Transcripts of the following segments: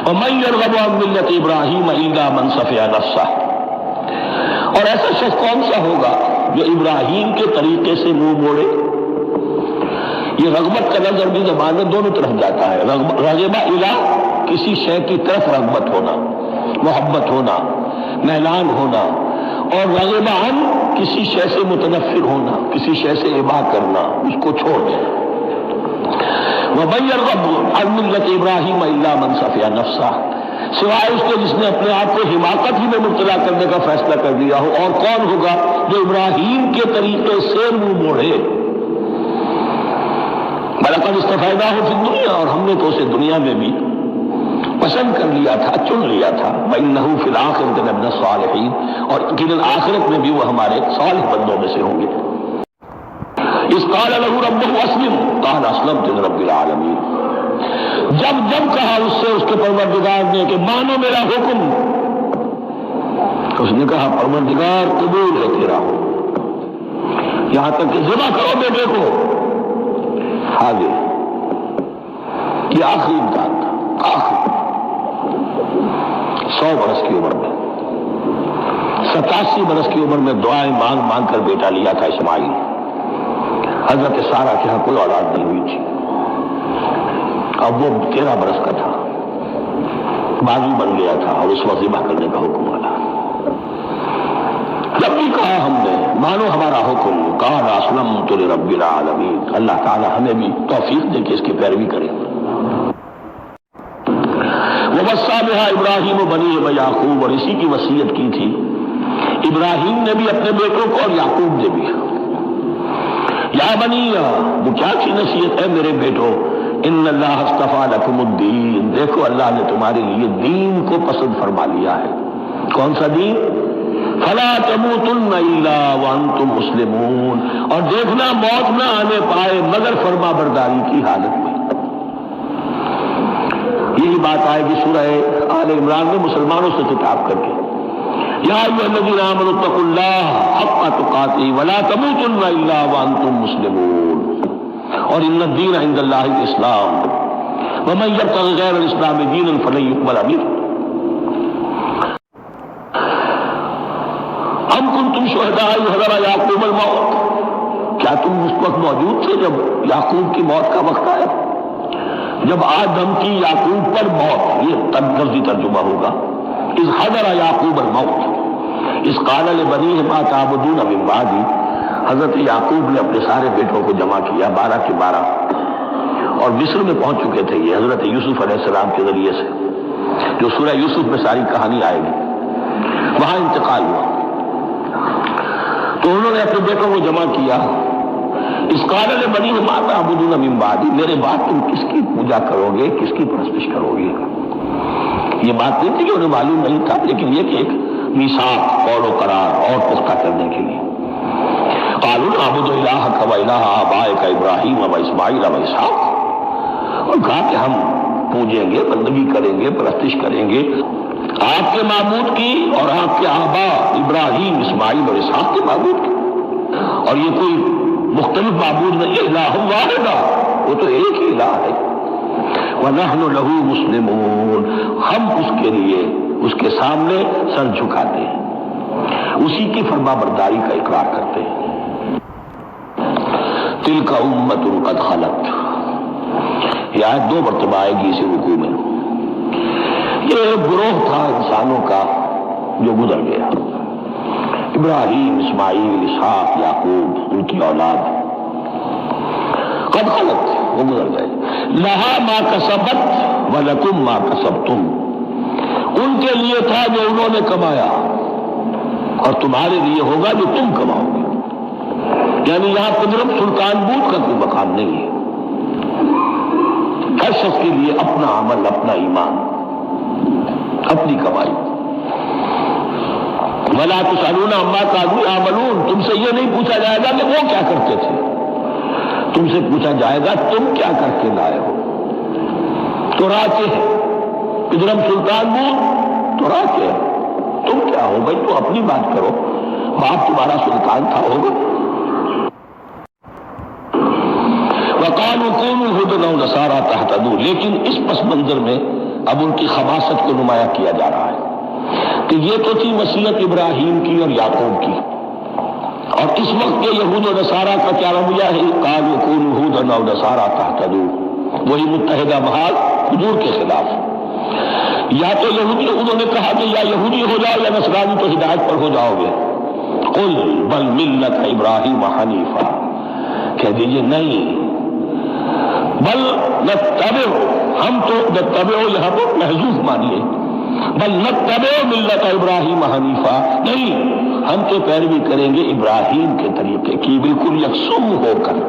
وَمَن يَرْغَبُ عَن مِّلَّةِ إِبْرَاهِيمَ إِلَّا مَن سَفِهَ نَفْسَهُ، اور ایسا شخص کون سا ہوگا جو ابراہیم کے طریقے سے منہ موڑے؟ یہ رغبت کا لفظ عربی زبان میں دونوں طرف جاتا ہے. رغبہ الی، کسی شے کی طرف رغبت ہونا، محبت ہونا، میلان ہونا، اور رغبہ عن، کسی شے سے متنفر ہونا، کسی شے سے ابا کرنا، اس کو چھوڑ دیں. وَمَن يَرْغَبُ عَن مِّلَّةِ إِبْرَاهِيمَ إِلَّا مَن سَفِهَ نَفْسَهُ، سوائے اس کے جس نے اپنے آپ کو حماقت ہی میں مبتلا کرنے کا فیصلہ کر لیا ہو. اور کون ہوگا جو ابراہیم کے طریقے سے منہ موڑے؟ وَلَقَدِ اصْطَفَيْنَاهُ فِي الدُّنْيَا، اور ہم نے تو اسے دنیا میں بھی پسند کر لیا تھا، چن لیا تھا. وَإِنَّهُ فِي الْآخِرَةِ لَمِنَ الصَّالِحِينَ، اور یقیناً آخرت میں بھی وہ ہمارے صالح بندوں میں سے ہوں گے. اذ قال له ربه اسلم قال اسلمت لرب العالمین، جب کہا اس سے اس کے پروردگار نے کہ مانو میرا حکم، اس نے کہا پروردگار قبول ہے تیرا حکم، یہاں تک کہ ذبح کرو بیٹے کو. حاضر. یہ آخری امتحان تھا، آخری. 100 برس کی عمر میں، 87 برس کی عمر میں دعائیں مانگ مانگ کر بیٹا لیا تھا اسماعیل. حضرت سارہ کے ہاں کوئی اولاد نہیں ہوئی تھی. اب وہ 13 برس کا تھا، بازو بن گیا تھا، اور اس وقت ذبح کرنے کا حکم آیا. جب بھی کہا ہم نے مانو ہمارا حکم، قال اسلمت لرب العالمین، اللہ تعالی ہمیں بھی توفیق دے کہ اس کی پیروی کریں. وَوَصَّىٰ بِهَا إِبْرَاهِيمُ بَنِيهِ وَيَعْقُوبُ، اور اسی کی وصیت کی تھی ابراہیم نے بھی اپنے بیٹوں کو اور یعقوب نے بھی. یا بنی، وہ کیا کی نصیحت ہے میرے بیٹو، ان اللہ اصطفیٰ لکم الدین، دیکھو اللہ نے تمہارے لیے دین کو پسند فرما لیا ہے. کون سا دین؟ فلا تموتن الا وانتم مسلمون، اور دیکھنا موت نہ آنے پائے مگر فرما برداری کی حالت میں. یہی بات آئے گی سورہ آل عمران میں مسلمانوں سے خطاب کر کے، یا ایھا الذین آمنوا اتقوا اللہ حق تقاتہ ولا تموتن الا وانتم مسلمون، اور ان الدین عند اللہ الاسلام ومن یبتغ غیر الاسلام دینا فلن یقبل منہ. ام کنتم شہداء اذ حضر یعقوب الموت، کیا تم اس وقت موجود تھے جب یعقوب کی موت کا وقت آیا؟ جب آدم کی یعقوب پر موت، یہ لفظی ترجمہ ہوگا. اذ حضر یعقوب الموت اذ قال لبنیہ ما تعبدون من بعدی، حضرت یعقوب نے اپنے سارے بیٹوں کو جمع کیا، 12 کے 12، اور مصر میں پہنچ چکے تھے. یہ حضرت یوسف علیہ السلام کے ذریعے سے، جو سورہ یوسف میں ساری کہانی آئے گی، وہاں انتقال ہوا. تو انہوں نے اپنے بیٹوں کو جمع کیا. اس قال لبنیہ ما تعبدون من بعدی، میرے بعد تم کس کی پوجا کرو گے، کس کی پرستش کرو گے؟ یہ بات نہیں تھی کہ انہیں معلوم نہیں تھا، لیکن یہ کہ ایک میثاق، قول و قرار اور پختہ کرنے کے لیے. قالوا نعبد الہک و الہ آبائک ابراہیم و اسماعیل و اسحاق، اور کہا کہ ہم پوجیں گے، بندگی کریں گے، پرستش کریں گے آپ کے معبود کی اور آپ کے آبا ابراہیم، اسماعیل اور اسحاق کے معبود کی. اور یہ کوئی مختلف معبود نہیں ہے، الہ واحد، وہ تو ایک ہی الہ ہے. وَنَحْنُ لَهُ مُسْلِمُونَ، ہم اس کے لیے اس کے سامنے سر جھکاتے ہیں، اسی کی فرما برداری کا اقرار کرتے ہیں. تِلْكَ أُمَّةٌ قَدْ خَلَتْ، یہ آیت 2 مرتبہ آئے گی اسی رکوع میں. یہ ایک گروہ تھا انسانوں کا جو گزر گیا، ابراہیم، اسماعیل، اسحاق، یعقوب، ان کی اولاد. قد خلت، وہ گزر گئے. لہا ما کسبت ولکم ما کسبتم، ان کے لیے تھا جو انہوں نے کمایا، اور تمہارے لیے ہوگا جو تم کماؤ گے. یعنی یہاں قدرت سلطان بود کا کوئی مقام نہیں ہے. ہر شخص کے لیے اپنا عمل، اپنا ایمان، اپنی کمائی. وَلَا تُسْأَلُونَ عَمَّا كَانُوا يَعْمَلُونَ، تم سے یہ نہیں پوچھا جائے گا کہ وہ کیا کرتے تھے، تم سے پوچھا جائے گا تم کیا کر کے لائے ہو. تو راکے ہے قدرت سلطان بود، تو راکے ہے. تم کیا ہو بھائی، تو اپنی بات کرو، باپ تمہارا سلطان تھا ہوگا. وَقَالُوا كُونُوا هُودًا أَوْ نَصَارَىٰ تَهْتَدُوا، لیکن اس پس منظر میں اب ان کی خباثت کو نمایاں کیا جا رہا ہے کہ یہ تو تھی وصیت ابراہیم کی اور یعقوب کی، اور اس وقت کے یہود و نصارہ کا کیا رویہ ہے؟ قالوا کونوا ھودا او نصارا تہتدوا، وہی متحدہ محاذ حضور کے خلاف۔ یا تو یہودی انہوں نے کہا کہ یا یہودی ہو جاؤ یا نصرانی تو ہدایت پر ہو جاؤ گے۔ قل بل ملت ابراہیم حنیفا، کہہ دیجئے نہیں، بل نتبع، ہم تو نتبع یہاں پر محذوف مانیے، بل نتبع ملت ابراہیم حنیفا، نہیں ہم تو پیروی کریں گے ابراہیم کے طریقے کی بالکل یکسو ہو کر۔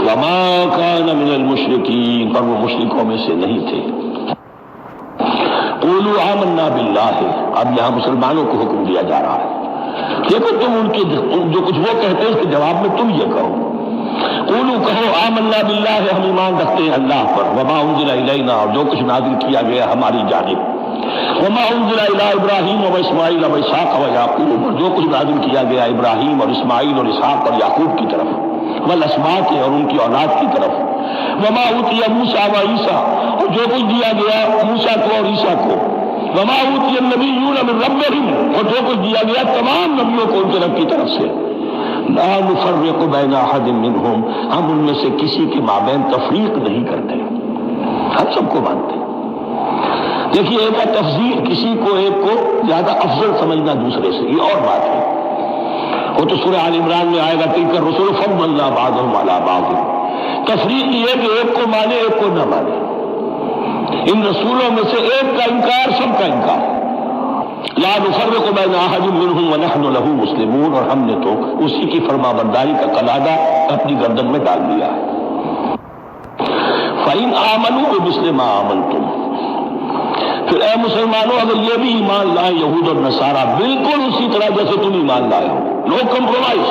وما کان من المشرکین، پر وہ مشرکوں میں سے نہیں تھے۔ قولوا آمنا باللہ، اب یہاں مسلمانوں کو حکم دیا جا رہا ہے، دیکھو تم ان کے جو کچھ وہ کہتے ہیں اس کے جواب میں تم یہ کہو، قولوا کہو آمنا باللہ، ہم ایمان رکھتے ہیں اللہ پر، وما انزل الینا، اور جو کچھ نازل کیا گیا ہماری جانب، وما انزل الی ابراہیم و اسماعیل و اسحاق و یعقوب، اور جو کچھ نازل کیا گیا ابراہیم اور اسماعیل اور اسحاق اور یعقوب کی طرف، والاسباط، اور ان کی اولاد کی طرف، وما اوتی موسیٰ و عیسیٰ، اور جو کچھ دیا گیا موسیٰ کو اور عیسیٰ کو، وما اوتی النبیون من ربہم، اور جو کچھ دیا گیا تمام نبیوں کو ان کے رب کی طرف سے، لا نفرق بین احد منہم، ہم ان میں سے کسی کے مابین تفریق نہیں کرتے، ہم سب کو مانتے ہیں۔ دیکھیے ایک ہے تفضیل، کسی کو ایک کو زیادہ افضل سمجھنا دوسرے سے، یہ اور بات ہے، وہ تو سورہ آل عمران میں آئے گا تلک الرسل فضلنا بعضهم علی بعض۔ تفریق یہ کہ ایک کو مانے ایک کو نہ مانے، ان رسولوں میں سے ایک کا انکار سب کا انکار، لا نفرق بین احد منہم ونحن له مسلمون، اور ہم نے تو اسی کی فرما برداری کا قلادہ اپنی گردن میں ڈال دیا ہے۔ فإن آمنوا بمثل ما آمنتم، پھر اے مسلمانوں اگر یہ بھی ایمان لائے یہود اور نصارہ بالکل اسی طرح جیسے تم ایمان لائے ہو، نو کمپرومائز،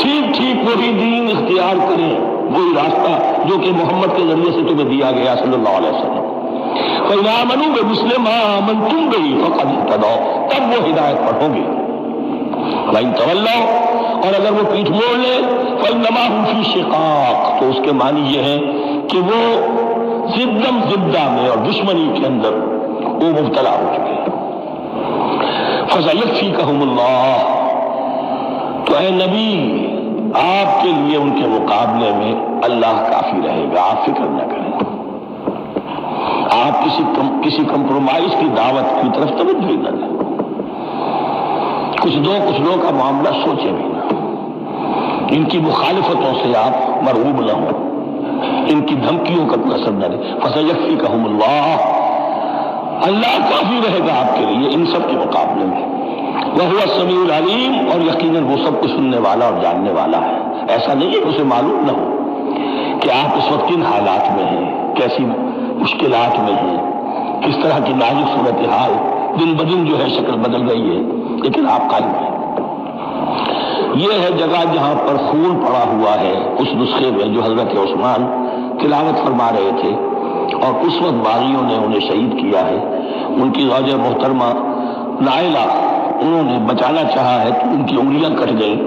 ٹھیک ٹھیک وہی دین اختیار کریں، وہی راستہ جو کہ محمد کے ذریعے سے تمہیں دیا گیا صلی اللہ علیہ وسلم۔ فإن آمنوا بمثل ما آمنتم به فقد اهتدوا، تب وہ ہدایت پر ہوں گے۔ وإن تولوا، اور اگر وہ پیٹھ موڑ لے، فإنما هم في شقاق، تو اس کے معنی یہ ہے کہ وہ زدہ میں اور دشمنی کے اندر وہ مبتلا ہو چکے ہیں۔ فسيكفيكهم اللہ، تو اے نبی آپ کے لیے ان کے مقابلے میں اللہ کافی رہے گا، آپ فکر نہ کریں، آپ کسی کمپرومائز کی دعوت کی طرف توجہ نہ دیں، کچھ دو کا معاملہ سوچیں بھی نہ، ان کی مخالفتوں سے آپ مرعوب نہ ہوں، ان کی دھمکیوں کا کوئی اثر نہ دے۔ فسيكفيكهم اللہ، اللہ کافی رہے گا آپ کے لیے ان سب کے مقابلے میں۔ وهو السمیع العلیم، اور یقیناً وہ سب کچھ سننے والا اور جاننے والا ہے۔ ایسا نہیں ہے کہ اسے معلوم نہ ہو کہ آپ اس وقت کن حالات میں ہیں، کیسی مشکلات میں ہیں، کس طرح کی نازک صورتحال دن بدن جو ہے شکل بدل گئی ہے، لیکن آپ قائم ہیں۔ یہ ہے جگہ جہاں پر خون پڑا ہوا ہے، اس نسخے میں جو حضرت عثمان تلاوت فرما رہے تھے، اور اس وقت باغیوں نے انہیں شہید کیا ہے۔ ان کی زوجہ محترمہ نائلہ، انہوں نے بچانا چاہا ہے تو ان کی انگلیاں کٹ گئیں،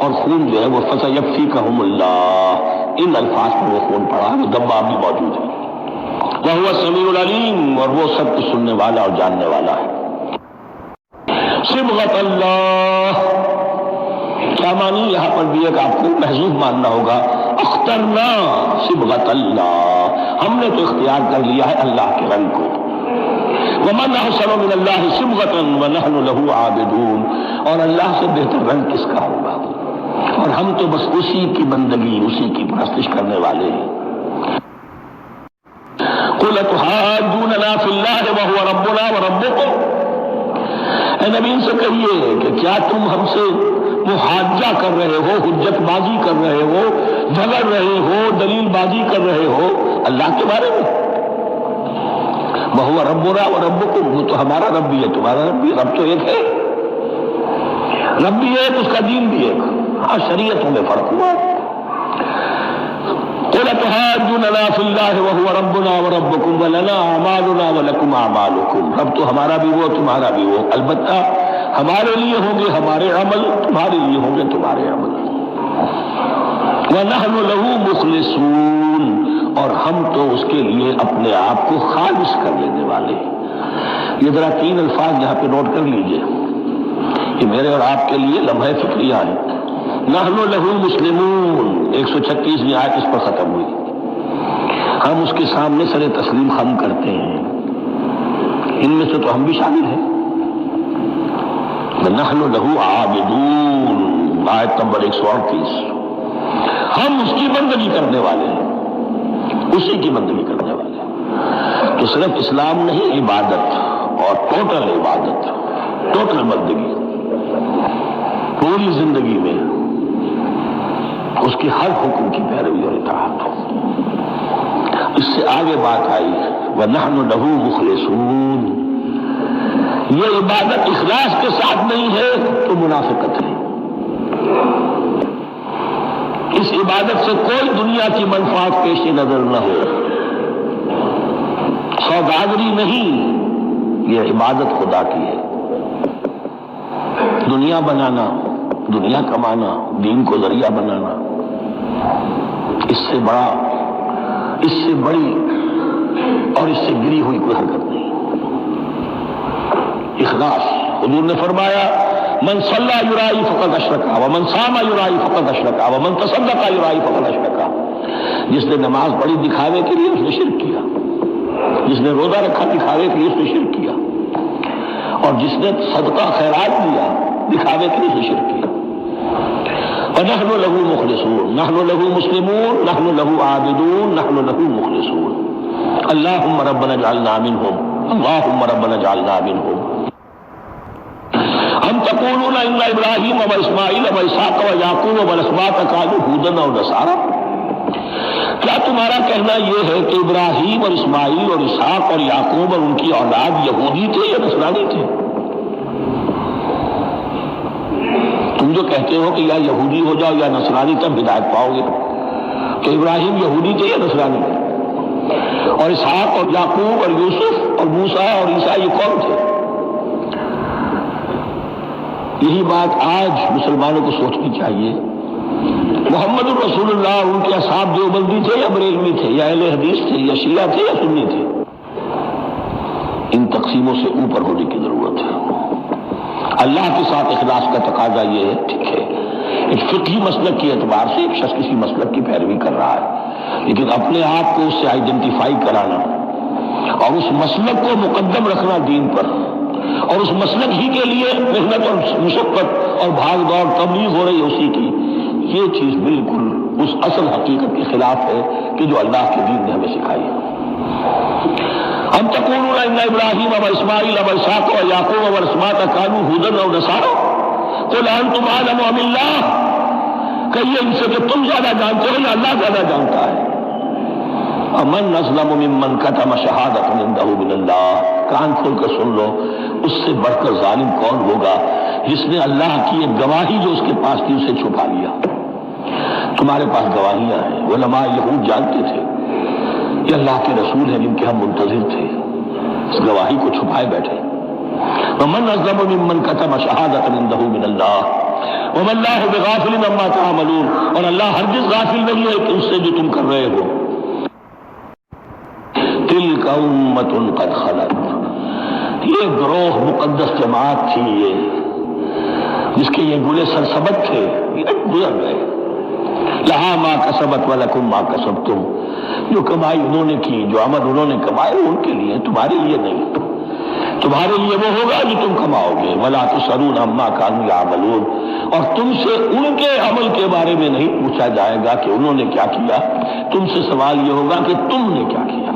اور خون جو ہے وہ فسيكفيكهم اللہ، ان الفاظ پر وہ خون پڑا، وہ دبا بھی موجود ہے۔ وهو السمیع العلیم، اور وہ سب کچھ سننے والا اور جاننے والا ہے۔ صبغۃ اللہ، کیا معنی یہاں پر بھی ایک آپ کو محذوف ماننا ہوگا، اخترنا صبغۃ اللہ، ہم نے تو اختیار کر لیا ہے اللہ کے رنگ کو۔ ومن احسن من اللہ صبغۃ ونحن له عابدون، اور اللہ سے بہتر رنگ کس کا ہوگا، اور ہم تو بس اسی کی بندگی، اسی کی پرستش کرنے والے ہیں۔ قل اتحاجوننا فی اللہ وهو ربنا وربکم، اے نبی ان سے کہیے کہ کیا تم ہم سے محاجہ کر رہے ہو، حجت بازی کر رہے ہو، جھگڑ رہے ہو، دلیل بازی کر رہے ہو اللہ کے بارے میں؟ وَهُوَ رَبُّنَا وَرَبُّكُمْ، وہ تو ہمارا رب بھی ہے تمہارا رب بھی ہے، رب تو ایک ہے، رب بھی ایک، اس کا دین بھی ایک، ہاں شریعتوں میں فرق ہوا۔ قُلْ أَتُحَاجُّونَنَا فِي اللَّهِ وَهُوَ رَبُّنَا وَرَبُّكُمْ وَلَنَا أَعْمَالُنَا وَلَكُمْ أَعْمَالُكُمْ، رب تو ہمارا بھی وہ تمہارا بھی وہ، البتہ ہمارے لیے ہوں گے ہمارے عمل، تمہارے لیے ہوں گے تمہارے عمل۔ وَنَحْنُ لَهُ مُخْلِصُونَ، اور ہم تو اس کے لیے اپنے آپ کو خالص کر لینے والے ہیں۔ یہ ذرا 3 الفاظ یہاں پہ نوٹ کر لیجئے، یہ میرے اور آپ کے لیے لمحہ فکریہ ہے۔ نحن لہ مسلمون، 136ویں آیت اس پر ختم ہوئی۔ ہم اس کے سامنے سر تسلیم خم کرتے ہیں، ان میں سے تو ہم بھی شامل ہیں۔ نحن لہ عابدون، آیت نمبر 138، ہم اس کی بندگی کرنے والے ہیں، اسی کی بندگی کرنے والے ہیں۔ تو صرف اسلام نہیں، عبادت اور ٹوٹل عبادت، ٹوٹل بندگی، پوری زندگی میں اس کی ہر حکم کی پیروی اور اطاعت ہو۔ اس سے آگے بات آئی وَنَحْنُ لَهُ مُخْلِصُونَ، یہ عبادت اخلاص کے ساتھ نہیں ہے تو منافقت ہے۔ اس عبادت سے کوئی دنیا کی منفعت پیش نظر نہ ہو، سوداگری نہیں، یہ عبادت خدا کی ہے۔ دنیا بنانا، دنیا کمانا، دین کو ذریعہ بنانا، اس سے بڑا، اس سے بڑی اور اس سے گری ہوئی کوئی حرکت نہیں۔ اخلاص، حضور نے فرمایا من صلی یرائی فقد اشرکا ومن صام یرائی فقد اشرکا ومن تصدق یرائی فقد اشرکا، جس نے نماز پڑھی دکھاوے کے لیے اس نے شرک کیا، جس نے روزہ رکھا دکھاوے کے لیے اس نے شرک کیا، اور جس نے صدقہ خیرات دیا دکھاوے کے لیے اس نے شرک کیا۔ وَنَحْنُ لَهُ مُخْلِصُونَ، نَحْنُ لَهُ مُسْلِمُونَ، نَحْنُ لَهُ عَابِدُونَ، نَحْنُ لَهُ مُخْلِصُونَ۔ اللهم ربنا اجعلنا منهم، اللهم ربنا اجعلنا منهم۔ ہم تقولون ان ابراہیم و اسماعیل و اسحاق و یعقوب والاسباط كانوا هودا و نصارا، کیا تمہارا کہنا یہ ہے کہ ابراہیم اور اسماعیل اور اسحاق اور یعقوب اور ان کی اولاد یہودی تھے یا نصرانی تھے؟ تم جو کہتے ہو کہ یا یہودی ہو جاؤ یا نصرانی تب ہدایت پاؤ گے، تو ابراہیم یہودی تھے یا نصرانی تھے؟ اور اسحاق اور یعقوب اور یوسف اور موسیٰ اور عیسیٰ یہ کون تھے؟ یہی بات آج مسلمانوں کو سوچنی چاہیے۔ محمد الرسول اللہ ان کے اصحاب دیوبندی تھے یا بریلوی تھے یا اہل حدیث تھے یا شیعہ تھے یا سنی تھے؟ ان تقسیموں سے اوپر ہونے کی ضرورت ہے۔ اللہ کے ساتھ اخلاص کا تقاضا یہ ہے، ٹھیک ہے ایک فقہی مسلک کے اعتبار سے ایک شخص کسی مسلک کی پیروی کر رہا ہے، لیکن اپنے آپ کو اس سے آئیڈینٹیفائی کرانا اور اس مسلک کو مقدم رکھنا دین پر، اور اس مسلک ہی کے لیے محنت اور مشقت اور بھاگ دوڑ تبلیغ ہو رہی ہے اسی کی، یہ چیز بالکل اس اصل حقیقت کے خلاف ہے کہ جو اللہ کے دین نے ہمیں سکھائی ہے۔ ہم تقولون ان ابراہیم و اسماعیل و اسحاق و یعقوب والاسباط كانوا هودا و نصارا قل انتم اعلم ام اللہ، کہیے ان سے کہ تم زیادہ جانتے ہو یا اللہ زیادہ جانتا ہے۔ امن اظلم ممن كتم شہادۃ عنده من اللہ، کان کھول کر سن لو، اس سے بڑھ کر ظالم کون ہوگا جس نے اللہ کی ایک گواہی جو اس کے پاس تھی اسے چھپا لیا۔ تمہارے پاس گواہیاں ہیں، علماء یہود جانتے تھے یہ اللہ کے رسول ہیں جن کے ہم منتظر تھے، اس گواہی کو چھپائے بیٹھے۔ ومن اظلم ممن كتم شہادۃ عنده من اللہ وما اللہ بغافل عما تعملون، اور اللہ ہرگز غافل نہیں ہے کہ اس سے جو تم کر رہے ہو۔ تلک امۃ قد خلت، یہ گروہ مقدس جماعت تھی یہ جس کے یہ گلے سرسبت تھے، یہ گزر گئے۔ لہا ما کسبت ولکم ما کسبتم، جو کمائی انہوں نے کی، جو عمل انہوں نے کمائے ان کے لیے، تمہارے لیے نہیں۔ تمہارے لیے وہ ہوگا جو تم کماؤ گے، ولا تسألون عما كانوا يعملون، اور تم سے ان کے عمل کے بارے میں نہیں پوچھا جائے گا کہ انہوں نے کیا کیا، تم سے سوال یہ ہوگا کہ تم نے کیا کیا۔